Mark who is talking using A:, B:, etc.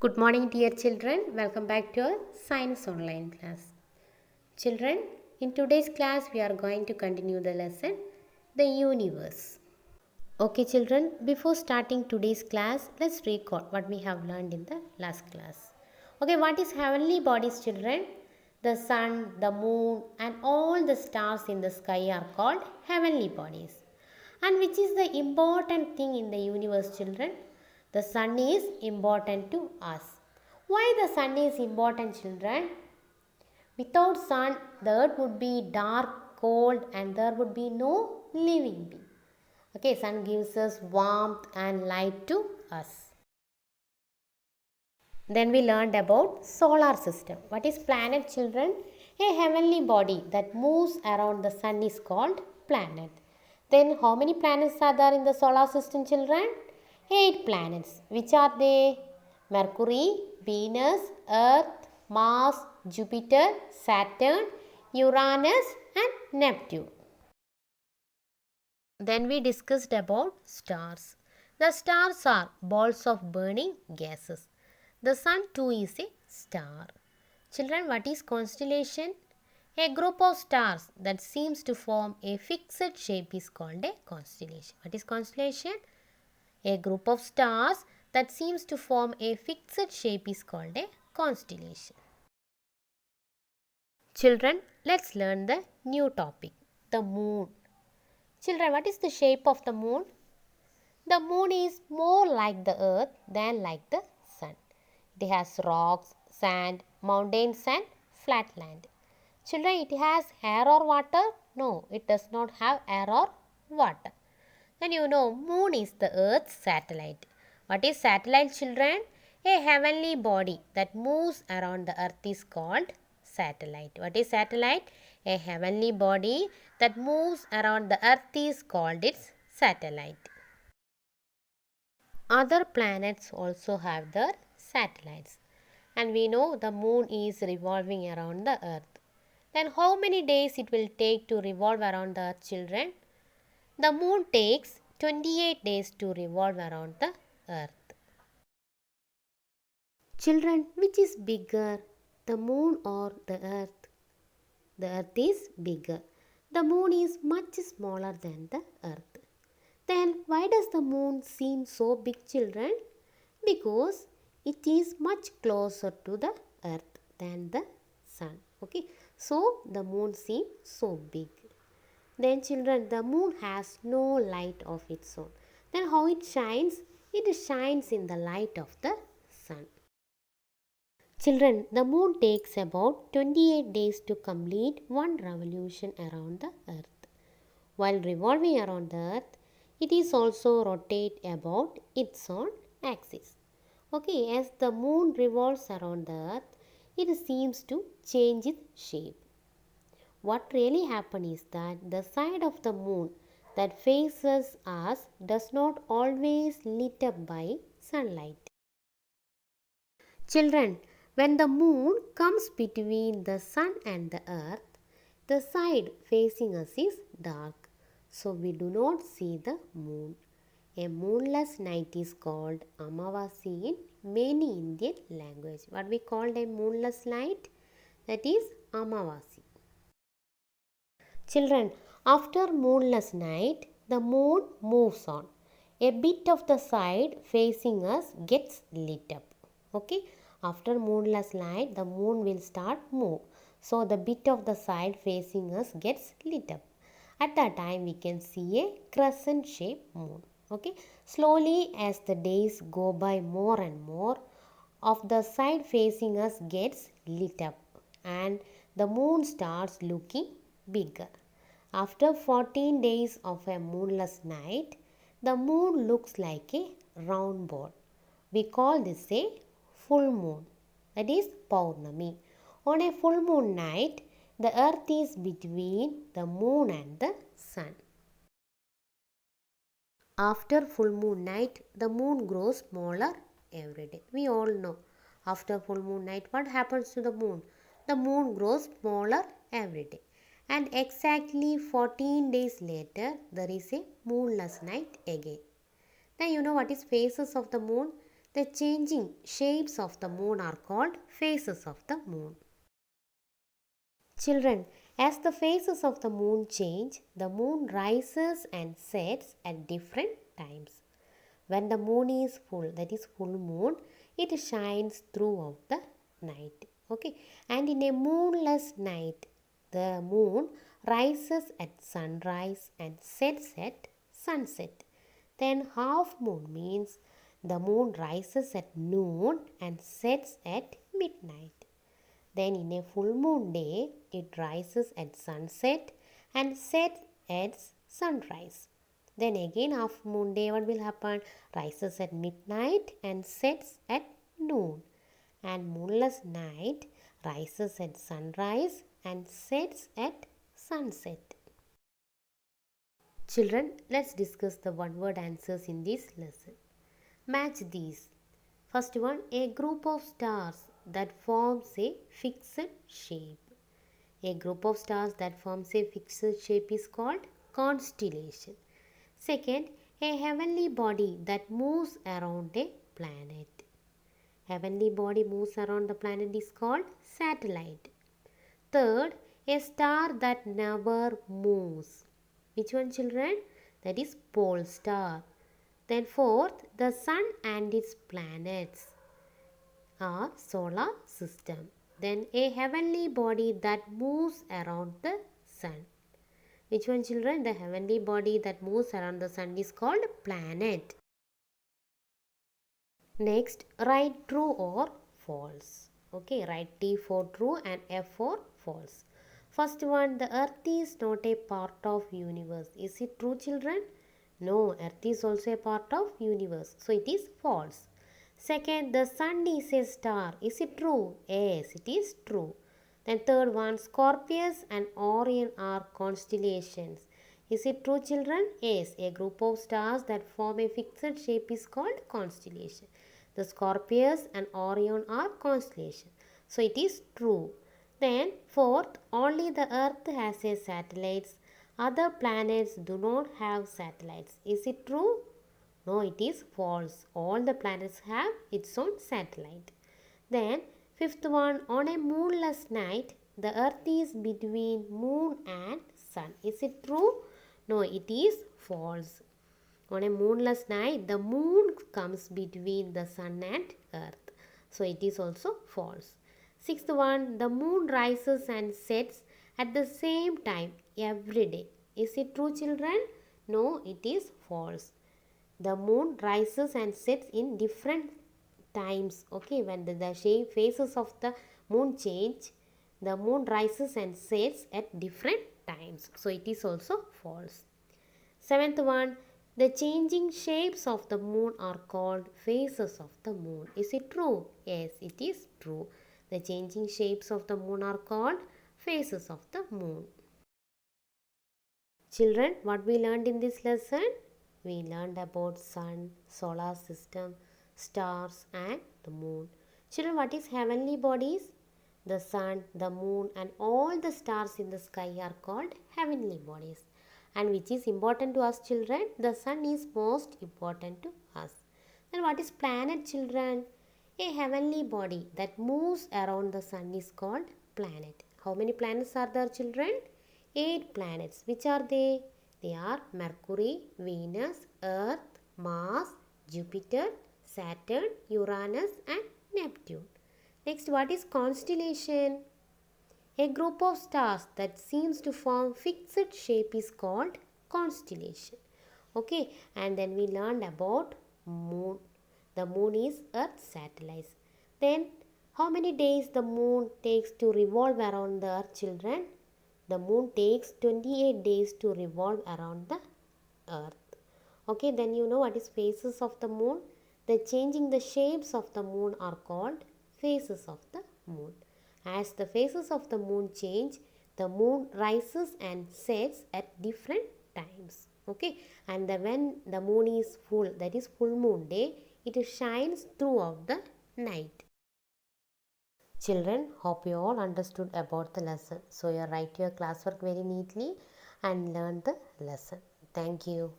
A: Good morning, dear children. Welcome back to our science online class. Children, in today's class, we are going to continue the lesson, the universe. Okay, children, before starting today's class, let's recall what we have learned in the last class. Okay, what is heavenly bodies, children? The sun, the moon, and all the stars in the sky are called heavenly bodies. And which is the important thing in the universe, children? The sun is important to us. Why the sun is important, children? Without sun, the earth would be dark, cold, and there would be no living being. Okay, sun gives us warmth and light to us. Then we learned about solar system. What is planet, children? A heavenly body that moves around the sun is called planet. Then how many planets are there in the solar system, children? 8 planets. Which are they? Mercury, Venus, Earth, Mars, Jupiter, Saturn, Uranus and Neptune. Then we discussed about stars. The stars are balls of burning gases. The sun too is a star. Children, what is constellation? A group of stars that seems to form a fixed shape is called a constellation. What is constellation? A group of stars that seems to form a fixed shape is called a constellation. Children, let's learn the new topic, the moon. Children, what is the shape of the moon? The moon is more like the earth than like the sun. It has rocks, sand, mountains and flat land. Children, it has air or water? No, it does not have air or water. Then you know, moon is the earth's satellite. What is satellite, children? A heavenly body that moves around the earth is called satellite. What is satellite? A heavenly body that moves around the earth is called its satellite. Other planets also have their satellites. And we know the moon is revolving around the earth. Then how many days it will take to revolve around the earth, children? The moon takes 28 days to revolve around the earth. Children, which is bigger, the moon or the earth? The earth is bigger. The moon is much smaller than the earth. Then why does the moon seem so big, children? Because it is much closer to the earth than the sun. Okay, so the moon seems so big. Then children, the moon has no light of its own. Then how it shines? It shines in the light of the sun. Children, the moon takes about 28 days to complete one revolution around the earth. While revolving around the earth, it is also rotate about its own axis. Okay, as the moon revolves around the earth, it seems to change its shape. What really happens is that the side of the moon that faces us does not always lit up by sunlight. Children, when the moon comes between the sun and the earth, the side facing us is dark, so we do not see the moon. A moonless night is called Amavasi in many Indian languages. What we call a moonless night? That is Amavasi. Children, after moonless night, the moon moves on. A bit of the side facing us gets lit up. Okay, after moonless night, the moon will start move. So the bit of the side facing us gets lit up. At that time, we can see a crescent shaped moon. Okay, slowly as the days go by, more and more of the side facing us gets lit up and the moon starts looking bigger. After 14 days of a moonless night, the moon looks like a round ball. We call this a full moon, that is Paurnami. On a full moon night, the earth is between the moon and the sun. After full moon night, the moon grows smaller every day. We all know after full moon night what happens to the moon? The moon grows smaller every day. And exactly 14 days later, there is a moonless night again. Now you know what is phases of the moon? The changing shapes of the moon are called phases of the moon. Children, as the phases of the moon change, the moon rises and sets at different times. When the moon is full, that is full moon, it shines throughout the night. Okay, and in a moonless night, the moon rises at sunrise and sets at sunset. Then half moon means the moon rises at noon and sets at midnight. Then in a full moon day, it rises at sunset and sets at sunrise. Then again half moon day, what will happen? Rises at midnight and sets at noon. And moonless night rises at sunrise and sets at sunset. Children, let's discuss the one-word answers in this lesson. Match these. First one, a group of stars that forms a fixed shape. A group of stars that forms a fixed shape is called constellation. Second, a heavenly body that moves around a planet. Heavenly body moves around the planet is called satellite. Third, a star that never moves. Which one, children? That is pole star. Then fourth, the sun and its planets are solar system. Then a heavenly body that moves around the sun. Which one, children? The heavenly body that moves around the sun is called planet. Next, write true or false. Okay, write T for true and F for false. First one, the earth is not a part of universe. Is it true, children? No, earth is also a part of universe. So it is false. Second, the sun is a star. Is it true? Yes, it is true. Then third one, Scorpius and Orion are constellations. Is it true, children? Yes, a group of stars that form a fixed shape is called constellation. The Scorpius and Orion are constellation. So it is true. Then fourth, only the earth has a satellites. Other planets do not have satellites. Is it true? No, it is false. All the planets have its own satellite. Then fifth one, on a moonless night, the earth is between moon and sun. Is it true? No, it is false. On a moonless night, the moon comes between the sun and earth. So it is also false. Sixth one, the moon rises and sets at the same time every day. Is it true, children? No, it is false. The moon rises and sets in different times. Okay, when the shape phases of the moon change, the moon rises and sets at different times. So it is also false. Seventh one, the changing shapes of the moon are called phases of the moon. Is it true? Yes, it is true. The changing shapes of the moon are called phases of the moon. Children, what we learned in this lesson? We learned about sun, solar system, stars and the moon. Children, what is heavenly bodies? The sun, the moon and all the stars in the sky are called heavenly bodies. And which is important to us, children? The sun is most important to us. Then what is planet, children? A heavenly body that moves around the sun is called planet. How many planets are there, children? 8 planets. Which are they? They are Mercury, Venus, Earth, Mars, Jupiter, Saturn, Uranus and Neptune. Next, what is constellation? A group of stars that seems to form fixed shape is called constellation. Okay, and then we learned about moon. The moon is Earth's satellite. Then, how many days the moon takes to revolve around the Earth, children? The moon takes 28 days to revolve around the earth. Okay, then you know what is phases of the moon? The changing the shapes of the moon are called phases of the moon. As the phases of the moon change, the moon rises and sets at different times. Okay, and when the moon is full, that is full moon day, it shines throughout the night. Children, hope you all understood about the lesson. So you write your classwork very neatly and learn the lesson. Thank you.